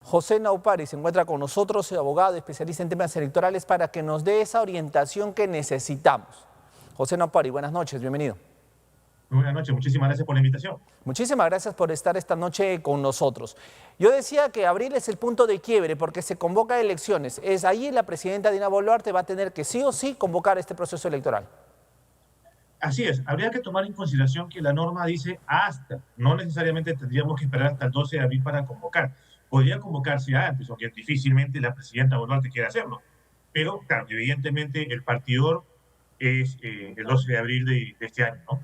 José Naupari se encuentra con nosotros, abogado, especialista en temas electorales, para que nos dé esa orientación que necesitamos. José Naupari, buenas noches, bienvenido. Muy buenas noches, muchísimas gracias por la invitación. Muchísimas gracias por estar esta noche con nosotros. Yo decía que abril es el punto de quiebre porque se convoca elecciones. Es ahí la presidenta Dina Boluarte va a tener que sí o sí convocar este proceso electoral. Así es, habría que tomar en consideración que la norma dice hasta, no necesariamente tendríamos que esperar hasta el 12 de abril para convocar. Podría convocarse antes, aunque difícilmente la presidenta Boluarte quiera hacerlo. Pero, claro, evidentemente el partidor es el 12 de abril de este año, ¿no?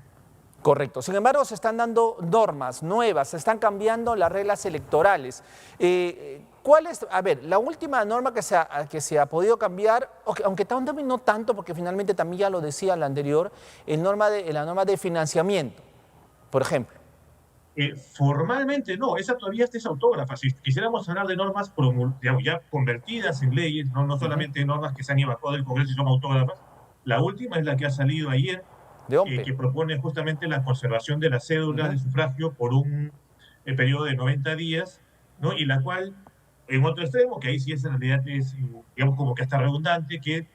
Correcto. Sin embargo, se están dando normas nuevas, se están cambiando las reglas electorales. ¿Cuál es? A ver, la última norma que se ha podido cambiar, aunque también no tanto, porque finalmente también ya lo decía la anterior, la norma de financiamiento, por ejemplo. Formalmente no, esa todavía está autógrafa. Si quisiéramos hablar de normas digamos, ya convertidas en leyes, no Ujú. solamente normas que se han evacuado del Congreso y son autógrafas, la última es la que ha salido ayer, De OMPE. que propone justamente la conservación de las cédulas Ujú. de sufragio por un periodo de 90 días, ¿no? Y la cual, en otro extremo, que ahí sí es en realidad, digamos, como que hasta redundante, que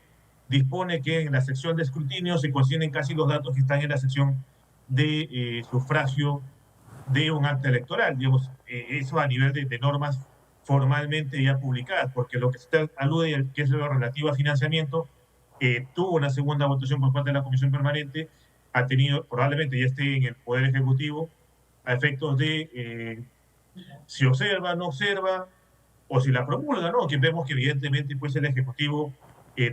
dispone que en la sección de escrutinio se consignen casi los datos que están en la sección de sufragio de un acta electoral, digamos, eso a nivel de normas formalmente ya publicadas, porque lo que se alude, que es lo relativo a financiamiento, tuvo una segunda votación por parte de la Comisión Permanente, ha tenido, probablemente ya esté en el Poder Ejecutivo, a efectos de si observa, no observa, o si la promulga, ¿no? Que vemos que evidentemente pues el Ejecutivo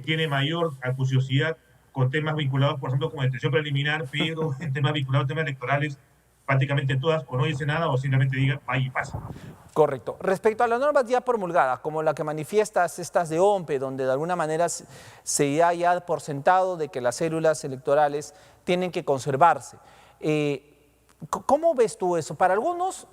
tiene mayor acuciosidad con temas vinculados, por ejemplo, con detención preliminar, pero en temas vinculados a temas electorales, prácticamente todas o no dice nada o simplemente diga, vaya y pasa. Correcto. Respecto a las normas ya promulgadas, como la que manifiestas estas de OMPE, donde de alguna manera se da ya por sentado de que las células electorales tienen que conservarse. ¿Cómo ves tú eso? Para algunos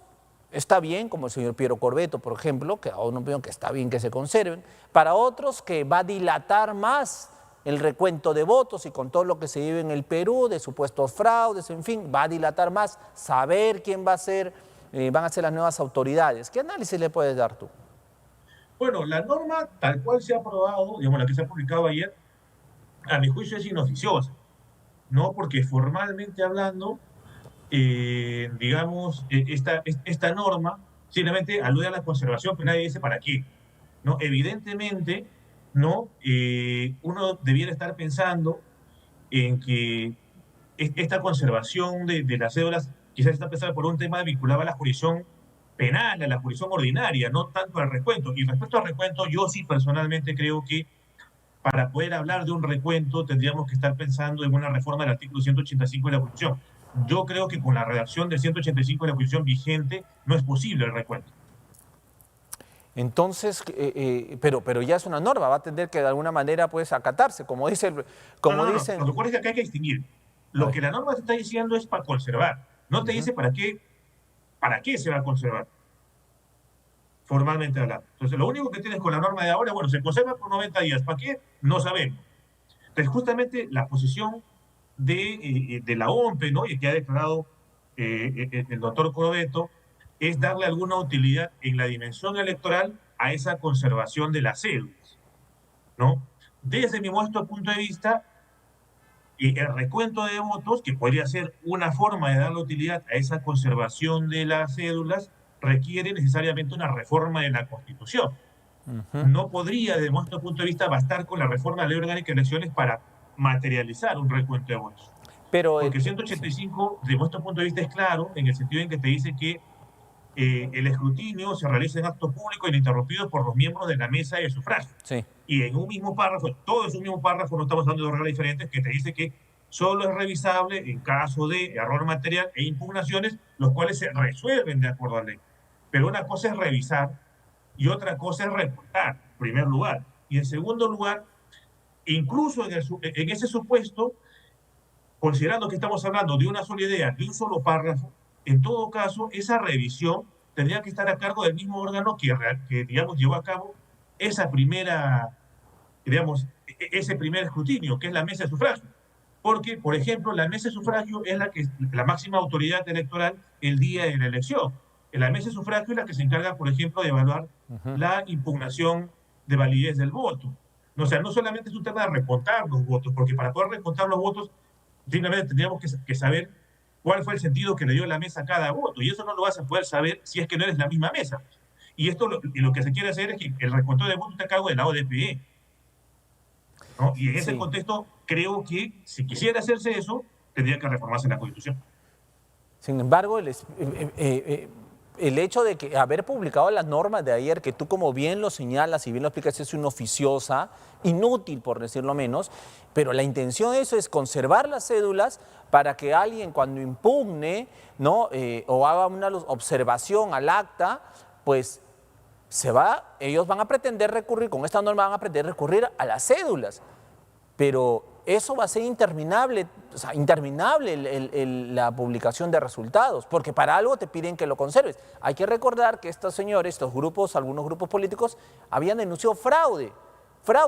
está bien, como el señor Piero Corbeto, por ejemplo, que aún no veo que está bien que se conserven. Para otros, que va a dilatar más el recuento de votos y con todo lo que se vive en el Perú, de supuestos fraudes, en fin, va a dilatar más saber quién va a ser, van a ser las nuevas autoridades. ¿Qué análisis le puedes dar tú? Bueno, la norma tal cual se ha aprobado, digamos, la que se ha publicado ayer, a mi juicio es inoficiosa, ¿no? Porque formalmente hablando, digamos, esta norma simplemente alude a la conservación, pero nadie dice para qué, ¿no? Evidentemente, ¿no? Uno debiera estar pensando en que esta conservación de las cédulas quizás está pensada por un tema vinculado a la jurisdicción penal, a la jurisdicción ordinaria, no tanto al recuento. Y respecto al recuento, yo sí personalmente creo que para poder hablar de un recuento tendríamos que estar pensando en una reforma del artículo 185 de la Constitución. Yo creo que con la redacción del 185 de la Constitución vigente no es posible el recuento. Entonces, pero ya es una norma, va a tener que de alguna manera pues acatarse, como dice, No, como no, no. Lo dicen. que ocurre es que acá hay que distinguir. A Lo ver. que la norma te está diciendo es para conservar. No te Ujú. dice para qué se va a conservar, formalmente hablando. Entonces, lo único que tienes con la norma de ahora, bueno, se conserva por 90 días. ¿Para qué? No sabemos. Entonces, justamente la posición de la OMPE, ¿no? Y que ha declarado el doctor Crobeto, es darle alguna utilidad en la dimensión electoral a esa conservación de las cédulas, ¿no? Desde mi modesto punto de vista, el recuento de votos, que podría ser una forma de darle utilidad a esa conservación de las cédulas, requiere necesariamente una reforma de la Constitución. Ujú. No podría, desde nuestro punto de vista, bastar con la reforma de la Ley Orgánica de Elecciones para materializar un recuento de votos. Pero Porque sí. 185, desde nuestro punto de vista, es claro, en el sentido en que te dice que el escrutinio se realiza en acto público e ininterrumpido por los miembros de la mesa de sufragio. Sí. Y en un mismo párrafo, todo es un mismo párrafo, no estamos hablando de dos reglas diferentes, que te dice que solo es revisable en caso de error material e impugnaciones, los cuales se resuelven de acuerdo a la ley. Pero una cosa es revisar y otra cosa es reportar, en primer lugar. Y en segundo lugar, incluso en ese supuesto, considerando que estamos hablando de una sola idea, de un solo párrafo, en todo caso, esa revisión tendría que estar a cargo del mismo órgano que digamos, llevó a cabo esa primera, digamos, ese primer escrutinio, que es la mesa de sufragio. Porque, por ejemplo, la mesa de sufragio es la máxima autoridad electoral el día de la elección. La mesa de sufragio es la que se encarga, por ejemplo, de evaluar la impugnación de validez del voto. O sea, no solamente es un tema de recontar los votos, porque para poder recontar los votos, simplemente tendríamos que saber cuál fue el sentido que le dio la mesa a cada voto, y eso no lo vas a poder saber si es que no eres la misma mesa. Y esto lo que se quiere hacer es que el reconteo de votos esté a cargo de la ODPE, ¿no? Y en ese contexto, creo que si quisiera hacerse eso, tendría que reformarse la Constitución. Sin embargo, el hecho de que haber publicado las normas de ayer, que tú como bien lo señalas y bien lo explicas, es una oficiosa, inútil por decirlo menos, pero la intención de eso es conservar las cédulas para que alguien cuando impugne, ¿no? O haga una observación al acta, pues ellos van a pretender recurrir, con esta norma van a pretender recurrir a las cédulas, pero eso va a ser interminable, o sea, interminable la publicación de resultados, porque para algo te piden que lo conserves. Hay que recordar que estos señores, estos grupos, algunos grupos políticos, habían denunciado fraude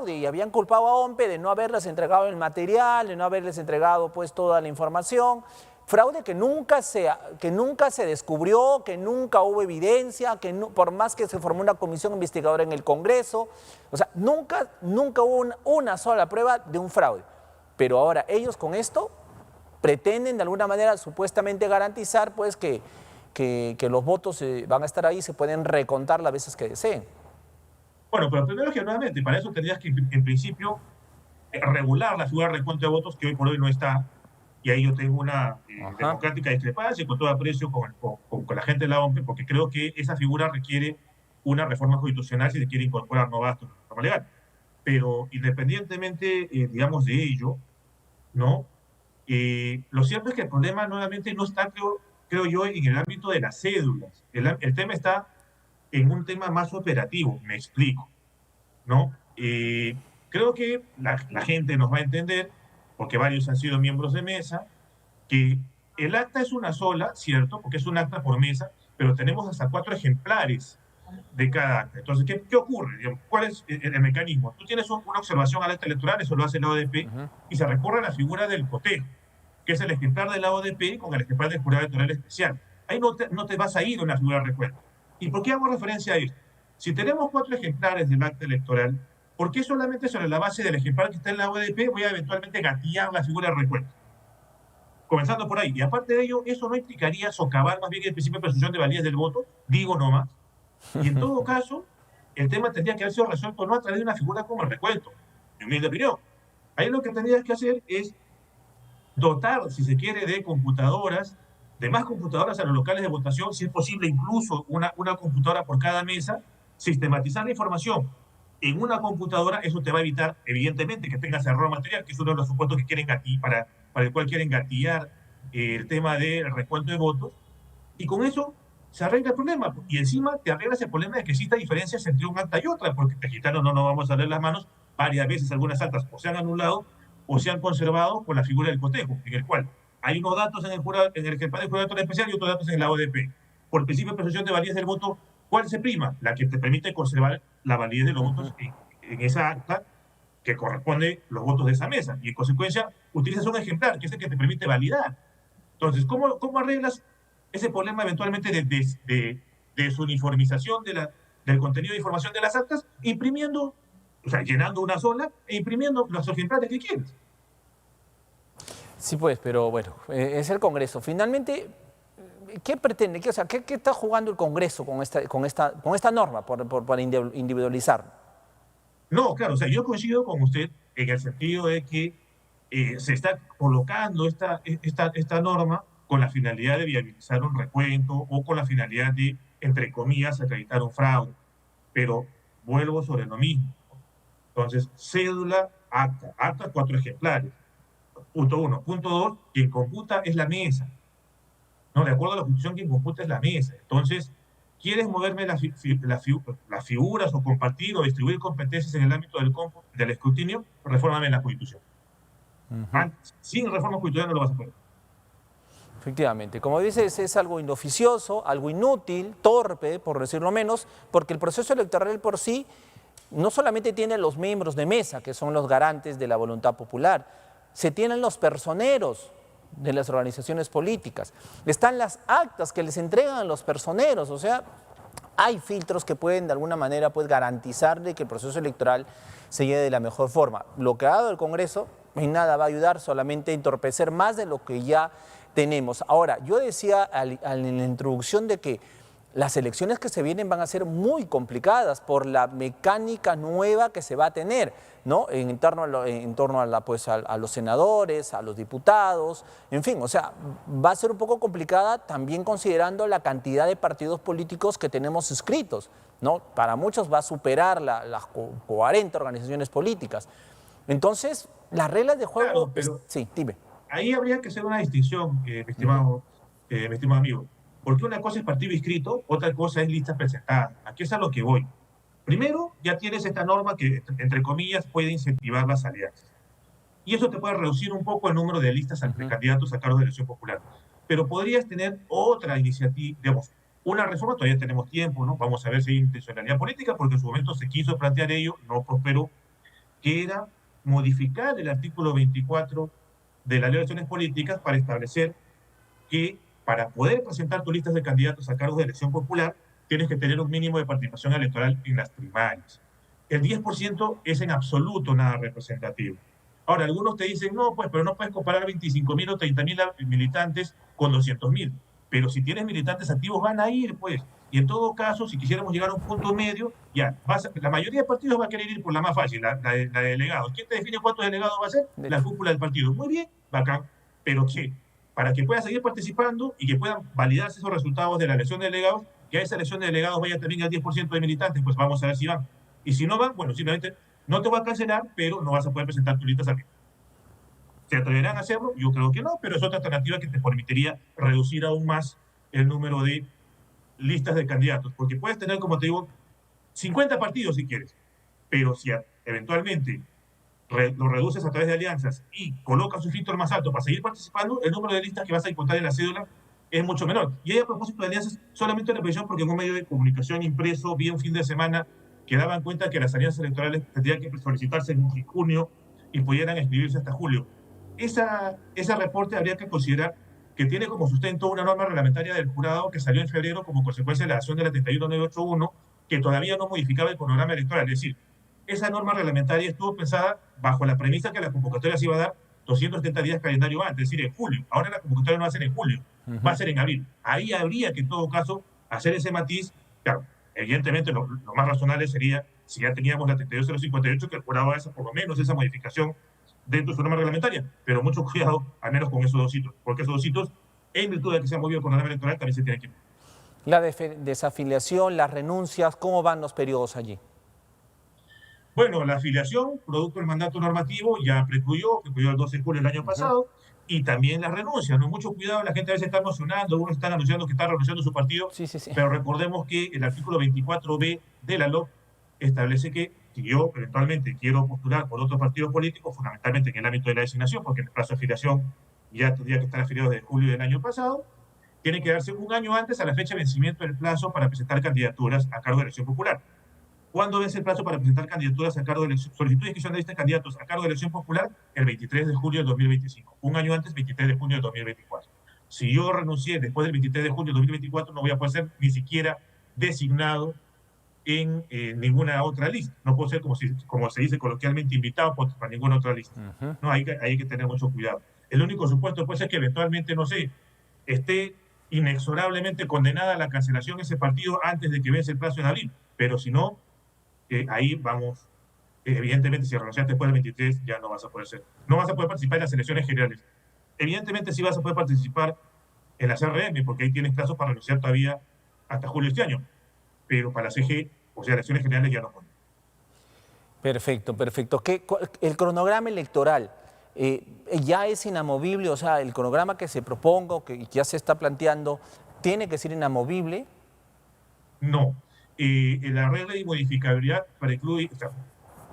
y habían culpado a OMPE de no haberles entregado el material, de no haberles entregado pues toda la información. Fraude que nunca se descubrió, que nunca hubo evidencia, por más que se formó una comisión investigadora en el Congreso, o sea, nunca hubo una sola prueba de un fraude. Pero ahora ellos con esto pretenden de alguna manera supuestamente garantizar pues que los votos van a estar ahí y se pueden recontar las veces que deseen. Bueno, pero primero que nuevamente, para eso tendrías que en principio regular la figura de recuento de votos que hoy por hoy no está. Y ahí yo tengo una democrática discrepancia con todo aprecio con la gente de la OMPE, porque creo que esa figura requiere una reforma constitucional si se quiere incorporar nuevos gastos en la reforma legal. Pero independientemente, digamos, de ello, ¿no? Lo cierto es que el problema nuevamente no está, creo yo, en el ámbito de las cédulas. El tema está en un tema más operativo, me explico, ¿no? Creo que la gente nos va a entender, porque varios han sido miembros de mesa, que el acta es una sola, ¿cierto? Porque es un acta por mesa, pero tenemos hasta 4 ejemplares de cada acta. Entonces, ¿qué ocurre? ¿Cuál es el mecanismo? Tú tienes una observación al acta electoral, eso lo hace la ODP, y se recurre a la figura del cotejo, que es el ejemplar de la ODP con el ejemplar del jurado electoral especial. Ahí no te vas a ir a una figura de recuento. ¿Y por qué hago referencia a esto? Si tenemos 4 ejemplares del acta electoral, ¿por qué solamente sobre la base del ejemplar que está en la ODP voy a eventualmente gatillar la figura de recuento? Comenzando por ahí. Y aparte de ello, eso no implicaría socavar más bien el principio de presunción de validez del voto, digo nomás. Y en todo caso, el tema tendría que haber sido resuelto no a través de una figura como el recuento, en mi humilde opinión. Ahí lo que tendrías que hacer es dotar, si se quiere, de computadoras, de más computadoras a los locales de votación, si es posible incluso una computadora por cada mesa, sistematizar la información en una computadora. Eso te va a evitar, evidentemente, que tengas error material, que es uno de los supuestos que quieren gatillar, para el cual quieren gatillar el tema del recuento de votos, y con eso se arregla el problema, y encima te arreglas el problema de que exista diferencias entre un acta y otra, porque te quitaron, no nos vamos a leer las manos, varias veces algunas actas o se han anulado o se han conservado por la figura del cotejo, en el cual hay unos datos en el ejemplar del jurado electoral especial y otros datos en la ODP. Por principio de presunción de validez del voto, ¿cuál se prima? La que te permite conservar la validez de los votos en esa acta que corresponde los votos de esa mesa, y en consecuencia utilizas un ejemplar, que es el que te permite validar. Entonces, ¿cómo arreglas ese problema eventualmente de desuniformización del contenido de información de las actas? Imprimiendo, o sea, llenando una sola e imprimiendo los ejemplares que quieres. Sí, pues, pero bueno, es el Congreso. Finalmente, ¿qué pretende? ¿Qué está jugando el Congreso con esta norma para individualizar? No, claro, o sea, yo coincido con usted en el sentido de que se está colocando esta norma con la finalidad de viabilizar un recuento o con la finalidad de, entre comillas, acreditar un fraude. Pero vuelvo sobre lo mismo. Entonces, cédula, acta 4 ejemplares. Punto 1. Punto 2, quien computa es la mesa. No, de acuerdo a la Constitución, quien computa es la mesa. Entonces, ¿quieres moverme las figuras o compartir o distribuir competencias en el ámbito del escrutinio? Refórmame la Constitución. Sin reforma constitucional no lo vas a poder. Efectivamente, como dices, es algo inoficioso, algo inútil, torpe, por decirlo menos, porque el proceso electoral por sí no solamente tiene los miembros de mesa, que son los garantes de la voluntad popular, se tienen los personeros, de las organizaciones políticas. Están las actas que les entregan a los personeros, o sea, hay filtros que pueden de alguna manera pues, garantizar de que el proceso electoral se lleve de la mejor forma. Lo que ha dado el Congreso en nada va a ayudar, solamente a entorpecer más de lo que ya tenemos. Ahora, yo decía en la introducción de que las elecciones que se vienen van a ser muy complicadas por la mecánica nueva que se va a tener, ¿no? En torno a los senadores, a los diputados, en fin, o sea, va a ser un poco complicada también considerando la cantidad de partidos políticos que tenemos inscritos, ¿no? Para muchos va a superar las 40 organizaciones políticas. Entonces, las reglas de juego... Claro, pero sí, dime. ahí habría que hacer una distinción, mi estimado amigo. Porque una cosa es partido inscrito, otra cosa es listas presentadas. Aquí es a lo que voy. Primero, ya tienes esta norma que, entre comillas, puede incentivar las alianzas. Y eso te puede reducir un poco el número de listas de candidatos a cargos de elección popular. Pero podrías tener otra iniciativa, digamos, una reforma, todavía tenemos tiempo, ¿no? Vamos a ver si hay intencionalidad política, porque en su momento se quiso plantear ello, no prosperó, que era modificar el artículo 24 de la Ley de Elecciones Políticas para establecer que para poder presentar tus listas de candidatos a cargos de elección popular, tienes que tener un mínimo de participación electoral en las primarias. El 10% es en absoluto nada representativo. Ahora, algunos te dicen, no, pues, pero no puedes comparar 25.000 o 30.000 militantes con 200.000. Pero si tienes militantes activos, van a ir, pues. Y en todo caso, si quisiéramos llegar a un punto medio, ya, la mayoría de partidos va a querer ir por la más fácil, la de delegados. ¿Quién te define cuántos delegados va a ser? La cúpula del partido. Muy bien, bacán. Pero ¿qué? Para que puedan seguir participando y que puedan validarse esos resultados de la elección de delegados, que a esa elección de delegados vaya también al 10% de militantes, pues vamos a ver si van. Y si no van, bueno, simplemente no te va a cancelar, pero no vas a poder presentar tus listas aquí. ¿Se atreverán a hacerlo? Yo creo que no, pero es otra alternativa que te permitiría reducir aún más el número de listas de candidatos, porque puedes tener, como te digo, 50 partidos si quieres, pero si eventualmente lo reduces a través de alianzas y colocas un filtro más alto para seguir participando, el número de listas que vas a encontrar en la cédula es mucho menor. Y ahí, a propósito de alianzas, solamente una previsión, porque en un medio de comunicación impreso vi un fin de semana que daban cuenta que las alianzas electorales tendrían que solicitarse en junio y pudieran escribirse hasta julio. Ese reporte habría que considerar que tiene como sustento una norma reglamentaria del jurado que salió en febrero como consecuencia de la acción de la 31981, que todavía no modificaba el cronograma electoral. Es decir, esa norma reglamentaria estuvo pensada bajo la premisa que la convocatoria se iba a dar 270 días calendario antes, es decir, en julio. Ahora la convocatoria no va a ser en julio, va a ser en abril. Ahí habría que, en todo caso, hacer ese matiz. Claro, evidentemente lo más razonable sería, si ya teníamos la 32058, que el jurado haga por lo menos esa modificación dentro de su norma reglamentaria. Pero mucho cuidado, al menos con esos dos hitos, porque esos dos hitos, en virtud de que se han movido con la norma electoral, también se tienen que... La desafiliación, las renuncias, ¿cómo van los periodos allí? Bueno, la afiliación, producto del mandato normativo, ya precluyó el 12 de julio del año pasado, y también las renuncias, ¿no? Mucho cuidado, la gente a veces está emocionando, algunos están anunciando que está renunciando a su partido, sí. Pero recordemos que el artículo 24b de la LOC establece que si yo eventualmente quiero postular por otros partidos políticos, fundamentalmente en el ámbito de la designación, porque en el plazo de afiliación ya tendría que estar afiliado desde julio del año pasado, tiene que darse un año antes a la fecha de vencimiento del plazo para presentar candidaturas a cargo de elección popular. ¿Cuándo vence el plazo para presentar candidaturas a cargo de elección? Solicitud de inscripción de lista de candidatos a cargo de elección popular el 23 de julio del 2025. Un año antes, 23 de junio del 2024. Si yo renuncié después del 23 de junio del 2024, no voy a poder ser ni siquiera designado en ninguna otra lista. No puedo ser, como se dice coloquialmente, invitado para ninguna otra lista. No, hay que tener mucho cuidado. El único supuesto puede ser que eventualmente, no sé, esté inexorablemente condenada a la cancelación ese partido antes de que vence el plazo en abril. Pero si no, ahí vamos, evidentemente si renunciaste después del 23 ya no vas a poder ser, no vas a poder participar en las elecciones generales. Evidentemente sí vas a poder participar en la CRM, porque ahí tienes plazo para renunciar todavía hasta julio de este año, pero para la CG, o sea, elecciones generales ya no pueden. Perfecto. El cronograma electoral ya es inamovible, o sea, el cronograma que se proponga o que ya se está planteando, ¿tiene que ser inamovible? No. La regla de modificabilidad precluye, o sea,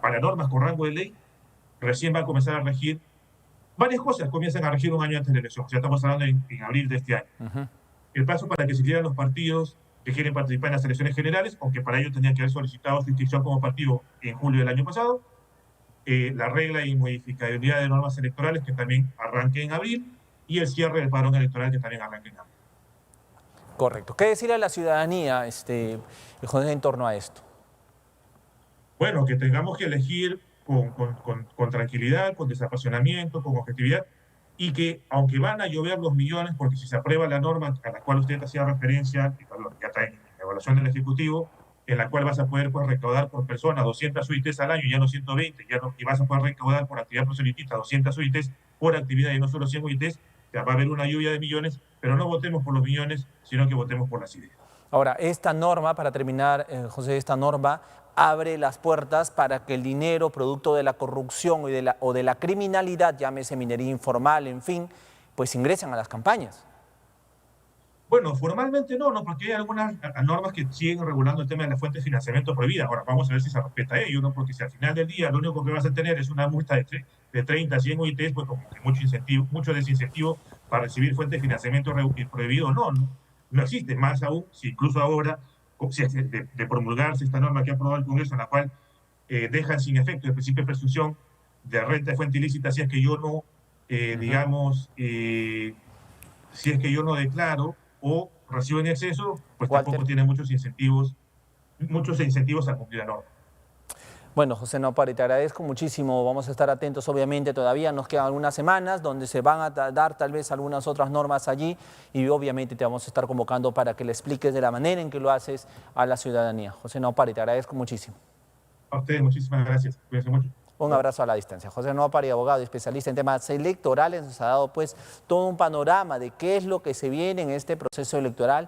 para normas con rango de ley, recién va a comenzar a regir, varias cosas comienzan a regir un año antes de la elección, o sea, estamos hablando en abril de este año. El plazo para que se inscriban los partidos que quieren participar en las elecciones generales, aunque para ello tenían que haber solicitado su inscripción como partido en julio del año pasado, la regla de modificabilidad de normas electorales, que también arranque en abril, y el cierre del padrón electoral que también arranca en abril. Correcto. ¿Qué decirle a la ciudadanía, José, en torno a esto? Bueno, que tengamos que elegir con tranquilidad, con desapasionamiento, con objetividad, y que aunque van a llover los millones, porque si se aprueba la norma a la cual usted hacía referencia, que ya está en la evaluación del Ejecutivo, en la cual vas a poder pues, recaudar por persona 200 UITs al año, ya no 120, y vas a poder recaudar por actividad proselitista 200 UITs por actividad y no solo 100 UITs, va a haber una lluvia de millones, pero no votemos por los millones, sino que votemos por las ideas. Ahora, esta norma, para terminar, José, esta norma abre las puertas para que el dinero producto de la corrupción o de la criminalidad, llámese minería informal, en fin, pues ingresen a las campañas. Bueno, formalmente no, porque hay algunas normas que siguen regulando el tema de la fuente de financiamiento prohibida. Ahora, vamos a ver si se respeta ello, ¿no? Porque si al final del día lo único que vas a tener es una multa de 30 a 100 UITs, pues como que mucho desincentivo para recibir fuente de financiamiento prohibido, no existe. Más aún, si incluso ahora, si de promulgarse esta norma que ha aprobado el Congreso, en la cual dejan sin efecto el principio de presunción de renta de fuente ilícita, si es que yo no, si es que yo no declaro o recibo en exceso, pues Walter. tampoco tiene muchos incentivos a cumplir la norma. Bueno, José Naupari, te agradezco muchísimo. Vamos a estar atentos, obviamente, todavía nos quedan algunas semanas donde se van a dar tal vez algunas otras normas allí y obviamente te vamos a estar convocando para que le expliques de la manera en que lo haces a la ciudadanía. José Naupari, te agradezco muchísimo. A ustedes, muchísimas gracias. Cuídense mucho. Un abrazo a la distancia. José Naupari, abogado y especialista en temas electorales, nos ha dado pues todo un panorama de qué es lo que se viene en este proceso electoral.